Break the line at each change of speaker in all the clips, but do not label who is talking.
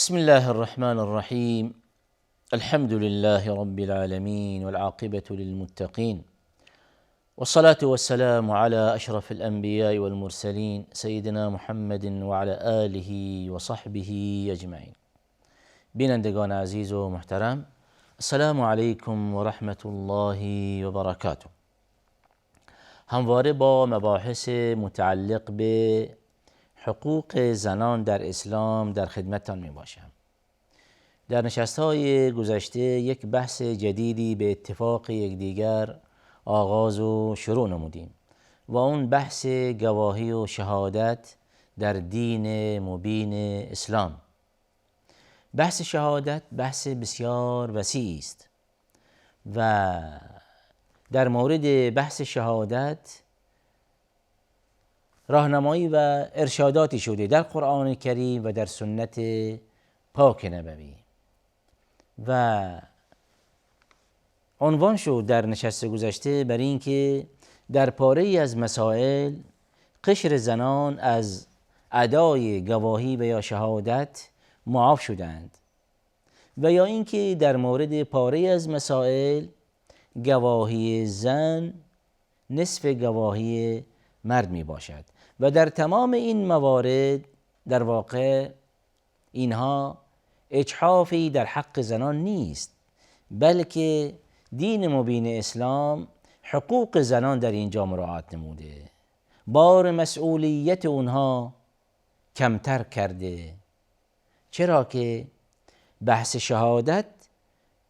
بسم الله الرحمن الرحيم. الحمد لله رب العالمين والعاقبة للمتقين، والصلاة والسلام على أشرف الأنبياء والمرسلين سيدنا محمد وعلى آله وصحبه أجمعين. بینندگان عزیز و محترم، السلام علیکم و رحمت الله و برکاته. همواره با مباحث متعلق به حقوق زنان در اسلام در خدمتتان می باشم. در نشست‌های گذشته یک بحث جدیدی به اتفاق یکدیگر آغاز و شروع نمودیم و اون بحث گواهی و شهادت در دین مبین اسلام. بحث شهادت بحث بسیار وسیعی است و در مورد بحث شهادت راهنمایی و ارشاداتی شده در قرآن کریم و در سنت پاک نبوی و عنوان شد در نشست گذشته بر این که در پاره‌ای از مسائل قشر زنان از ادای گواهی و یا شهادت معاف شدند و یا اینکه در مورد پاره‌ای از مسائل گواهی زن نصف گواهی مرد می باشد و در تمام این موارد در واقع اینها اجحافی در حق زنان نیست، بلکه دین مبین اسلام حقوق زنان در اینجا مراعات نموده، بار مسئولیت اونها کمتر کرده. چرا که بحث شهادت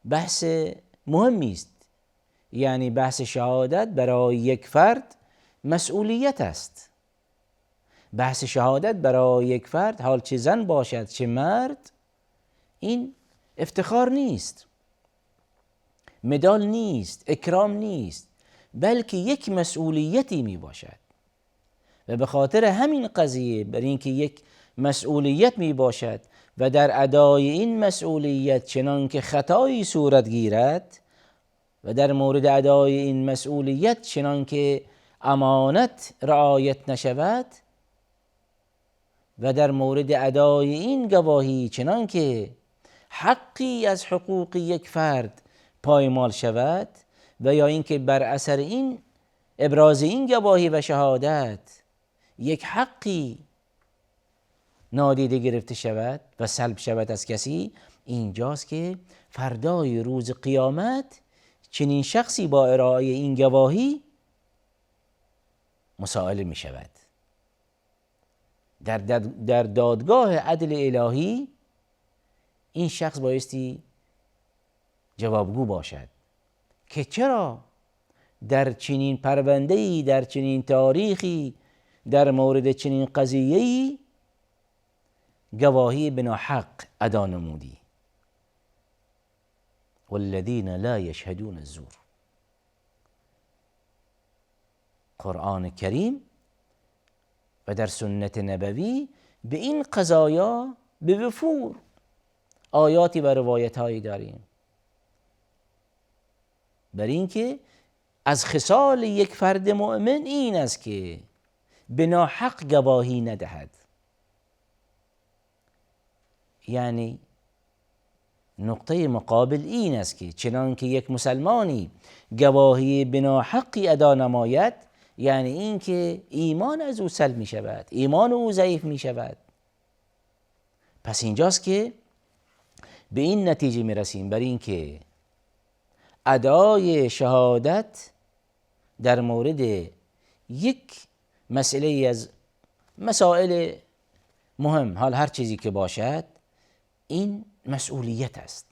بحث مهمی است، یعنی بحث شهادت برای یک فرد مسئولیت است. بحث شهادت برای یک فرد، حال چه زن باشد چه مرد، این افتخار نیست، مدال نیست، اکرام نیست، بلکه یک مسئولیتی می باشد و به خاطر همین قضیه، بر اینکه یک مسئولیت می باشد و در ادای این مسئولیت چنان که خطایی صورت گیرد و در مورد ادای این مسئولیت چنان که امانت رعایت نشود و در مورد ادای این گواهی چنان که حقی از حقوق یک فرد پایمال شود و یا اینکه بر اثر این ابراز این گواهی و شهادت یک حقی نادیده گرفته شود و سلب شود از کسی، اینجاست که فردای روز قیامت چنین شخصی با ارائه این گواهی مسائله می شود. در دادگاه عدل الهی این شخص بایستی جوابگو باشد که چرا در چنین پرونده‌ای، در چنین تاریخی، در مورد چنین قضیه‌ای گواهی بنا حق ادا نمودی. والذین لا یشهدون الزور. قرآن کریم و در سنت نبوی به این قضایا به وفور آیاتی و روایت‌هایی داریم بر اینکه از خصال یک فرد مؤمن این است که به ناحق گواهی ندهد. یعنی نقطه مقابل این است که چنان که یک مسلمانی گواهی به ناحقی ادا نماید، یعنی این که ایمان از او سلب می شود، ایمان او ضعیف می شود. پس اینجاست که به این نتیجه می رسیم بر این که ادای شهادت در مورد یک مسئله از مسائل مهم، حال هر چیزی که باشد، این مسئولیت است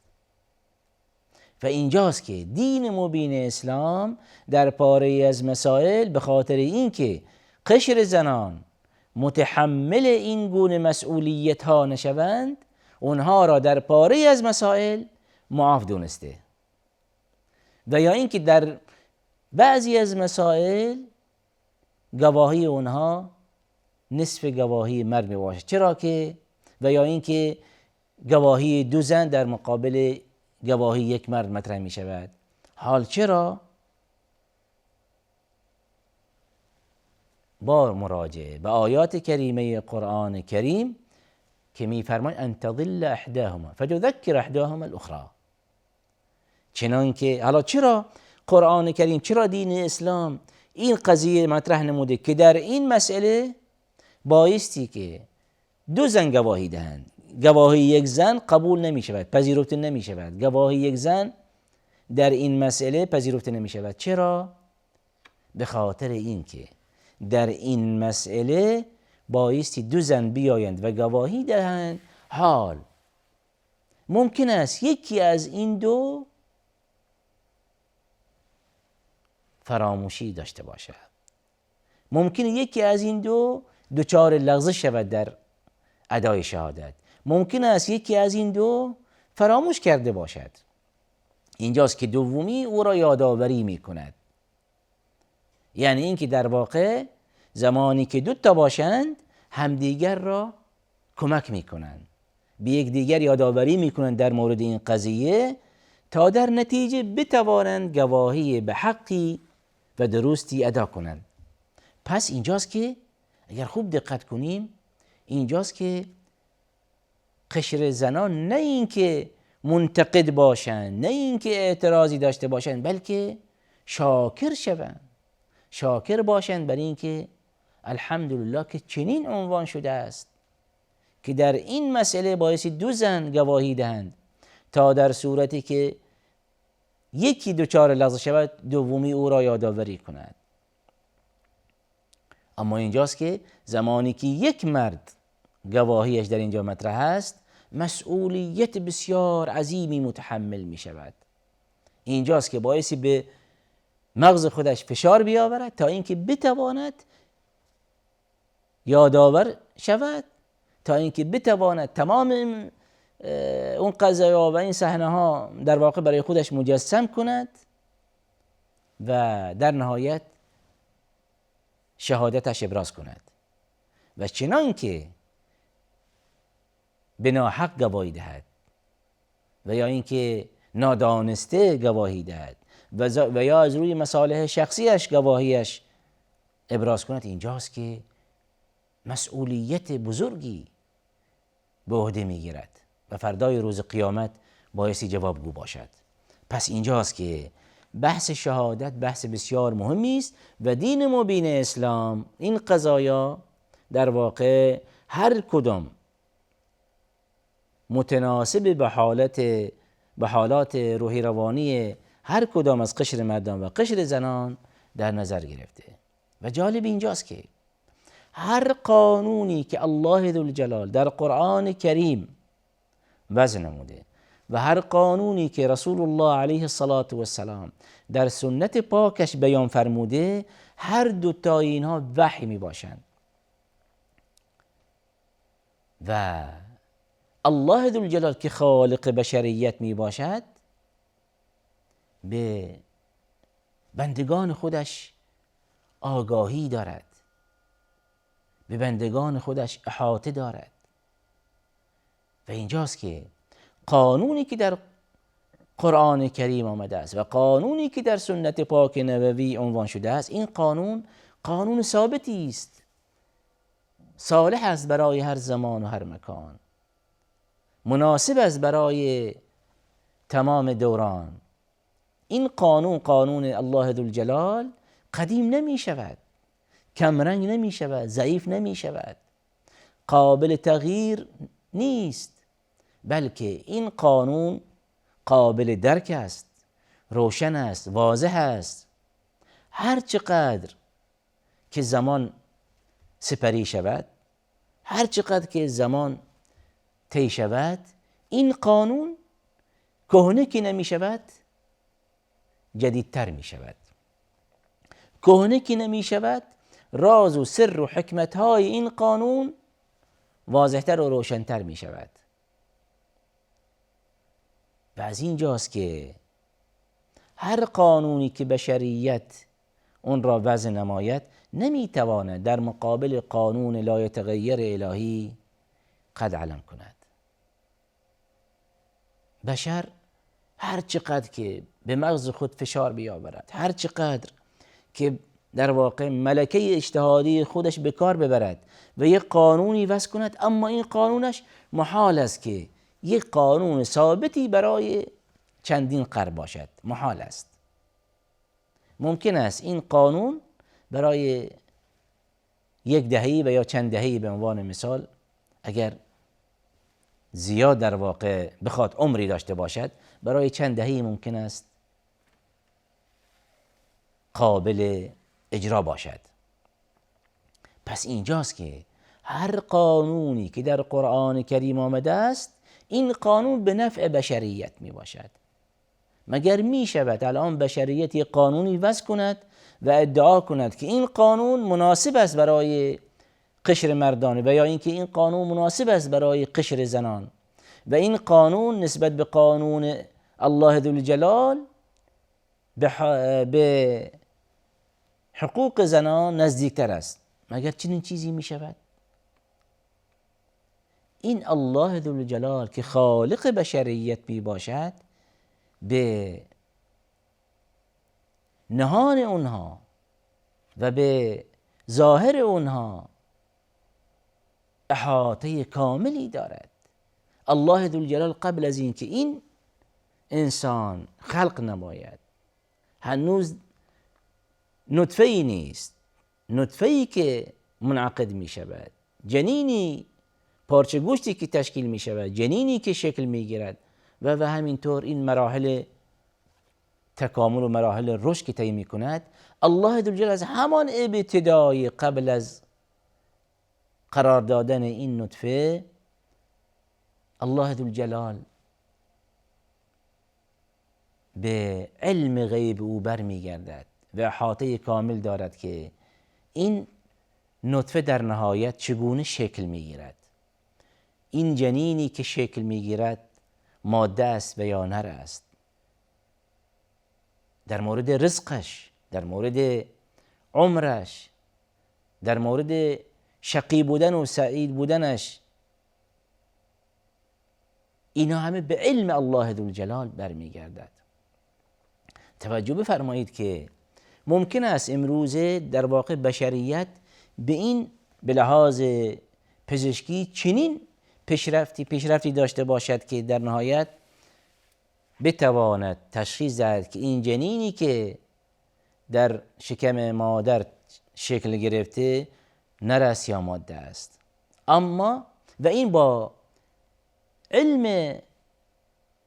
و اینجاست که دین مبین اسلام در پاره از مسائل به خاطر اینکه قشر زنان متحمل این گونه مسئولیت ها نشوند، اونها را در پاره از مسائل معاف دونسته و یا اینکه در بعضی از مسائل گواهی اونها نصف گواهی مرد می باشد. چرا که و یا اینکه گواهی دو زن در مقابل گواهی یک مرد مطرح می شود. حال چرا؟ با مراجعه به آیات کریمه قرآن کریم که میفرماید ان تضل احداهما فتذکر احداهما الاخرى. چنان که حالا چرا قرآن کریم، چرا دین اسلام این قضیه مطرح نموده که در این مسئله بایستی که دو زن گواهی دهند. گواهی یک زن قبول نمی شود، پذیرفته نمی شود. گواهی یک زن در این مسئله پذیرفته نمی شود. چرا؟ به خاطر این که در این مسئله بایستی دو زن بیایند و گواهی دهند. حال ممکن است یکی از این دو فراموشی داشته باشد، ممکن یکی از این دو دچار لغزش شود در ادای شهادت، ممکن است یکی از این دو فراموش کرده باشد. اینجاست که دومی او را یادآوری می کند. یعنی اینکه در واقع زمانی که دو تا باشند همدیگر را کمک می کنند، به یک دیگر یادآوری می کنند در مورد این قضیه تا در نتیجه بتوانند گواهی به حقی و درستی ادا کنند. پس اینجاست که اگر خوب دقت کنیم، اینجاست که قشر زنان نه اینکه منتقد باشند، نه اینکه اعتراضی داشته باشند، بلکه شاکر شوند، شاکر باشند بر اینکه الحمدلله که چنین عنوان شده است که در این مسئله بایستی دو زن گواهی دهند، تا در صورتی که یکی دچار لغزش شود دومی او را یادآوری کند. اما اینجاست که زمانی که یک مرد گواهیش در اینجا مطرح است مسئولیت بسیار عظیمی متحمل می شود. اینجاست که بایستی به مغز خودش فشار بیاورد تا اینکه بتواند یادآور شود، تا اینکه بتواند تمام اون قضایا و این صحنه ها در واقع برای خودش مجسم کند و در نهایت شهادتش ابراز کند. و چنان که به ناحق گواهی دهد و یا اینکه نادانسته گواهی دهد و یا از روی مصالح شخصیش گواهیش ابراز کند، اینجاست که مسئولیت بزرگی به عهده میگیرد و فردای روز قیامت بایستی جوابگو باشد. پس اینجاست که بحث شهادت بحث بسیار مهمی است و دین مبین اسلام این قضایا در واقع هر کدام متناسب به حالات روحی روانی هر کدام از قشر مردان و قشر زنان در نظر گرفته. و جالب اینجاست که هر قانونی که الله ذوالجلال در قرآن کریم وضع نموده و هر قانونی که رسول الله علیه السلام در سنت پاکش بیان فرموده، هر دوتا اینها وحی می باشند و الله ذوالجلال که خالق بشریت می باشد به بندگان خودش آگاهی دارد، به بندگان خودش احاطه دارد. و اینجاست که قانونی که در قرآن کریم آمده است و قانونی که در سنت پاک نبوی عنوان شده است، این قانون ثابتی است، صالح است برای هر زمان و هر مکان، مناسب است برای تمام دوران. این قانون الله ذوالجلال قدیم نمی شود، کمرنگ نمی شود، ضعیف نمی شود، قابل تغییر نیست، بلکه این قانون قابل درک است، روشن است، واضح است. هر چقدر که زمان سپری شود، هر چقدر که زمان طی شود، این قانون کهنه که نمی شود جدیدتر می شود، کهنه که نمی شود راز و سر و حکمت های این قانون واضحتر و روشنتر می شود. و از اینجاست که هر قانونی که بشریت اون را وضع نماید نمی تواند در مقابل قانون لا یتغیر الهی قد علم کند. بشر هر چقدر که به مغز خود فشار بیاورد، هر چقدر که در واقع ملکه اجتهادی خودش به کار ببرد و یک قانونی وضع کند، اما این قانونش محال است که یک قانون ثابتی برای چندین قرن باشد. محال است. ممکن است این قانون برای یک دهه‌ای و یا چند دهه‌ای به عنوان مثال اگر زیاد در واقع بخواد عمری داشته باشد، برای چند دهه‌ای ممکن است قابل اجرا باشد. پس اینجاست که هر قانونی که در قرآن کریم آمده است، این قانون به نفع بشریت می باشد. مگر می شود الان بشریت یک قانونی وضع کند و ادعا کند که این قانون مناسب است برای قشر مردان و یا اینکه این قانون مناسب است برای قشر زنان و این قانون نسبت به قانون الله ذوالجلال به حقوق زنان نزدیکتر است؟ مگر چنین چیزی می شود؟ این الله ذوالجلال که خالق بشریت می باشد، به نهان اونها و به ظاهر اونها احاطه کاملی دارد. الله ذوالجلال قبل از این که این انسان خلق نماید، هنوز نطفه‌ای نیست، نطفه‌ای که منعقد می شود، جنینی، پارچه گوشتی که تشکیل می شود، جنینی که شکل می گیرد و همینطور این مراحل تکامل و مراحل رشد که طی می کند. الله ذوالجلال از همان ابتدای قبل از قرار دادن این نطفه، الله ذوالجلال به علم غیب او بر می گردد و احاطه کامل دارد که این نطفه در نهایت چگونه شکل می گیرد. این جنینی که شکل می گیرد ماده است و یا نر است. در مورد رزقش، در مورد عمرش، در مورد شقی بودن و سعید بودنش، اینا همه به علم الله ذوالجلال برمیگردد. توجه بفرمایید که ممکن است امروزه در واقع بشریت به لحاظ پزشکی چنین پیشرفتی داشته باشد که در نهایت بتواند تشخیص دهد که این جنینی که در شکم مادر شکل گرفته نر است یا ماده است. اما و این با علم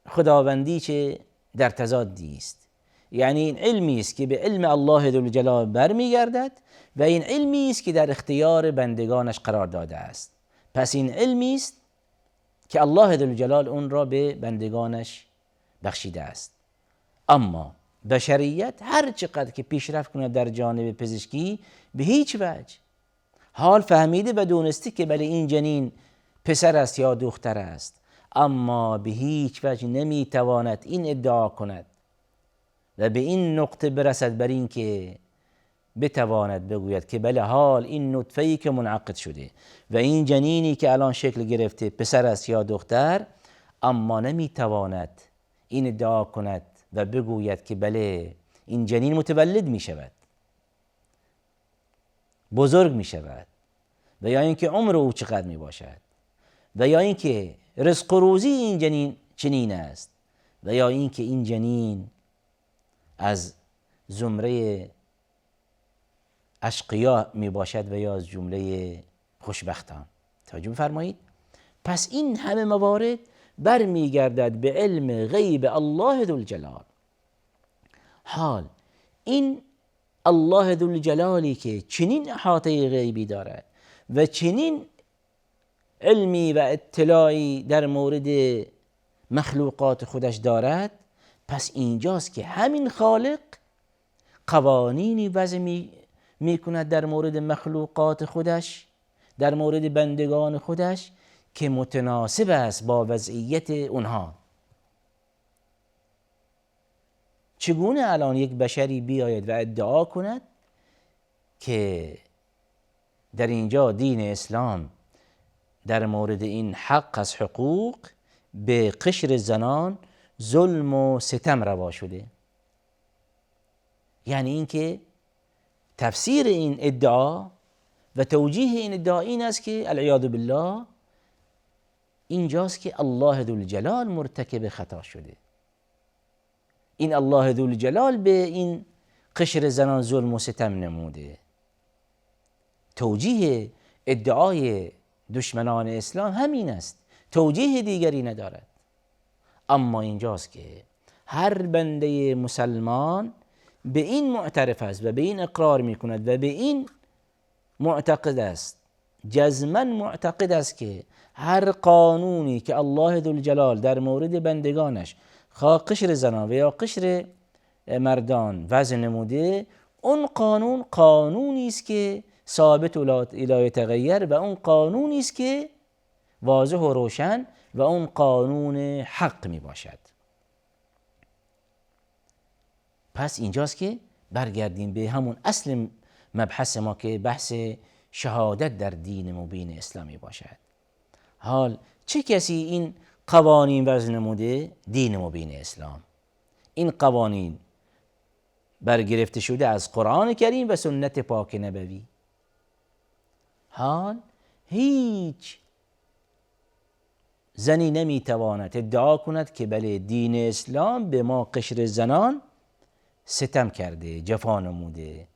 خداوندی چه در تضادی است. یعنی این علمی است که به علم الله ذوالجلال برمیگردد و این علمی است که در اختیار بندگانش قرار داده است. پس این علمی است که الله ذوالجلال اون را به بندگانش بخشیده است. اما بشریت هر چقدر که پیشرفت کند در جانب پزشکی، به هیچ وجه حال فهمیده و دونسته که بله این جنین پسر است یا دختر است، اما به هیچ وجه نمیتواند این ادعا کند و به این نقطه برسد بر این که بتواند بگوید که بله حال این نطفه‌ای که منعقد شده و این جنینی که الان شکل گرفته پسر است یا دختر، اما نمیتواند این ادعا کند و بگوید که بله این جنین متولد می شود، بزرگ می شود و یا اینکه عمر او چقدر می باشد و یا اینکه رزق و روزی این جنین چنین است و یا اینکه این جنین از زمره اشقیا می باشد و یا از جمله خوشبختان. توجه بفرمایید. پس این همه موارد برمیگردد به علم غیب الله ذوالجلال. حال این الله ذوالجلالی که چنین احاطه غیبی دارد و چنین علمی و اطلاعی در مورد مخلوقات خودش دارد، پس اینجاست که همین خالق قوانینی وضع می کند در مورد مخلوقات خودش، در مورد بندگان خودش که متناسب است با وضعیت اونها. چگونه الان یک بشری بیاید و ادعا کند که در اینجا دین اسلام در مورد این حق از حقوق به قشر زنان ظلم و ستم روا شده؟ یعنی اینکه تفسیر این ادعا و توجیه این ادعا این است که العیاذ بالله اینجاست که الله ذوالجلال مرتکب خطا شده. این الله ذوالجلال به این قشر زنان ظلم و ستم نموده. توجیه ادعای دشمنان اسلام همین است، توجیه دیگری ندارد. اما اینجاست که هر بنده مسلمان به این معترف است و به این اقرار می کند و به این معتقد است، جزما معتقد است که هر قانونی که الله ذوالجلال در مورد بندگانش خواه قشر زنان و یا قشر مردان وضع نموده، اون قانون قانونی است که ثابت لا یتغیر و اون قانونی است که واضح و روشن و اون قانون حق می باشد. پس اینجاست که برگردیم به همون اصل مبحث ما که بحث شهادت در دین مبین اسلامی باشد. حال چه کسی این قوانین وضع نموده؟ دین مبین اسلام. این قوانین برگرفته شده از قرآن کریم و سنت پاک نبوی. حال هیچ زنی نمیتواند ادعا کند که بله دین اسلام به ما قشر زنان ستم کرده، جفا نموده.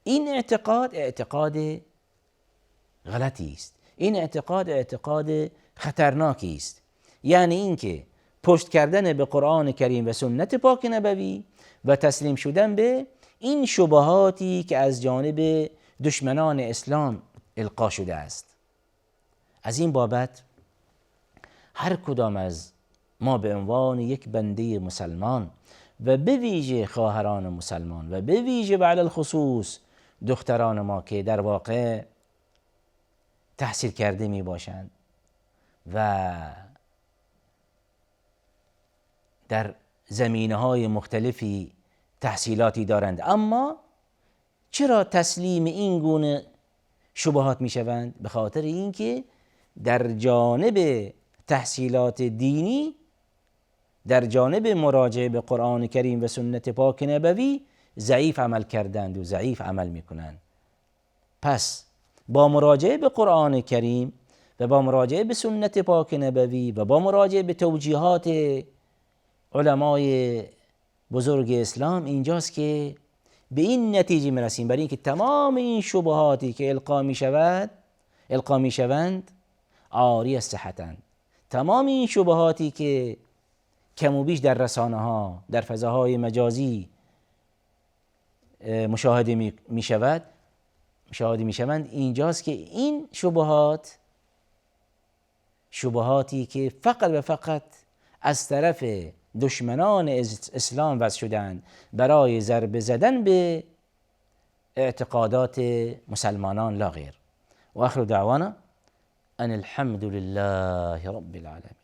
این اعتقاد غلطی است. این اعتقاد خطرناکی است. یعنی اینکه پشت کردن به قرآن کریم و سنت پاک نبوی و تسلیم شدن به این شبهاتی که از جانب دشمنان اسلام القا شده است. از این بابت هر کدام از ما به عنوان یک بنده مسلمان و به ویژه خواهران مسلمان و به ویژه به علی الخصوص دختران ما که در واقع تحصیل کرده می باشند و در زمینه‌های مختلفی تحصیلاتی دارند، اما چرا تسلیم این گونه شبهات می شوند؟ به خاطر اینکه در جانب تحصیلات دینی، در جانب مراجعه به قرآن کریم و سنت پاک نبوی ضعیف عمل کردند و ضعیف عمل می کنند. پس با مراجعه به قرآن کریم و با مراجعه به سنت پاک نبوی و با مراجعه به توجیهات علمای بزرگ اسلام اینجاست که به این نتیجه می رسیم، برای اینکه تمام این شبهاتی که القا می شوند عاری از صحتند. تمام این شبهاتی که کم و بیش در رسانه ها، در فضاهای مجازی مشاهده می شوند، اینجاست که این شبهاتی که فقط و فقط از طرف دشمنان اسلام وضع شدند برای ضربه زدن به اعتقادات مسلمانان لا غیر. و آخر دعوانا ان الحمد لله رب العالمین.